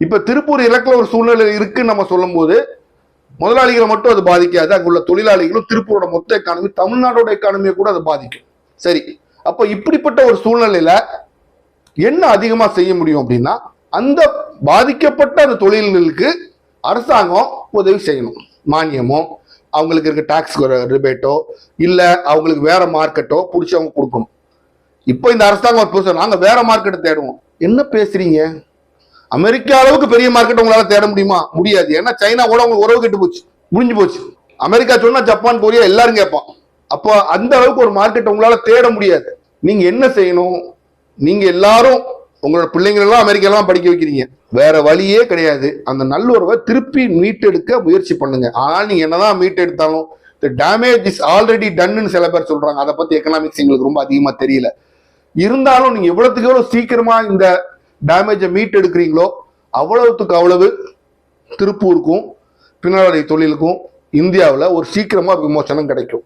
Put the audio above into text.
இப்ப திருப்பூர் இலக்குல ஒரு சூழ்நிலை இருக்குன்னு நம்ம சொல்லும் போது முதலாளிகளை மட்டும் அது பாதிக்காது, அங்குள்ள தொழிலாளிகளும் திருப்பூரோட மொத்த எக்கானமி, தமிழ்நாடோட எக்கானமியை கூட அது பாதிக்கும். சரி, அப்ப இப்படிப்பட்ட ஒரு சூழ்நிலையில என்ன அதிகமா செய்ய முடியும் அப்படின்னா, அந்த பாதிக்கப்பட்ட அந்த தொழில்களுக்கு அரசாங்கம் உதவி செய்யணும். மானியமோ, அவங்களுக்கு இருக்க டாக்ஸ் ரிபேட்டோ, இல்ல அவங்களுக்கு வேற மார்க்கெட்டோ பிடிச்சி அவங்க கொடுக்கணும். இப்போ இந்த அரசாங்கம் நாங்க வேற மார்க்கெட்டை தேடுவோம். என்ன பேசுறீங்க? அமெரிக்கா அளவுக்கு பெரிய மார்க்கெட் உங்களால தேட முடியுமா? முடியாது. ஏன்னா சைனா கூட உங்களுக்கு உறவு கெட்டு போச்சு, முடிஞ்சு போச்சு. அமெரிக்கா சொன்னா ஜப்பான், கொரியா எல்லாரும் கேட்பான். அப்போ அந்த அளவுக்கு ஒரு மார்க்கெட் உங்களால தேட முடியாது. நீங்க என்ன செய்யணும்? நீங்க எல்லாரும் உங்களோட பிள்ளைங்க எல்லாம் அமெரிக்காலாம் படிக்க வைக்கிறீங்க, வேற வழியே கிடையாது. அந்த நல்லுறவை திருப்பி மீட்டெடுக்க முயற்சி பண்ணுங்க. ஆனால் நீங்க என்னதான் மீட்டெடுத்தாலும் டேமேஜ் இஸ் ஆல்ரெடி டன்னு சில பேர் சொல்றாங்க. அதை பத்தி எக்கனாமிக்ஸ் எங்களுக்கு ரொம்ப அதிகமா தெரியல. இருந்தாலும் நீங்க எவ்வளவுக்கு எவ்வளவு சீக்கிரமா இந்த டேமேஜை மீட் எடுக்கிறீங்களோ அவ்வளவுக்கு அவ்வளவு திருப்பூருக்கும் பின்னலாடை தொழிலுக்கும் இந்தியாவில் ஒரு சீக்கிரமா விமோசனம் கிடைக்கும்.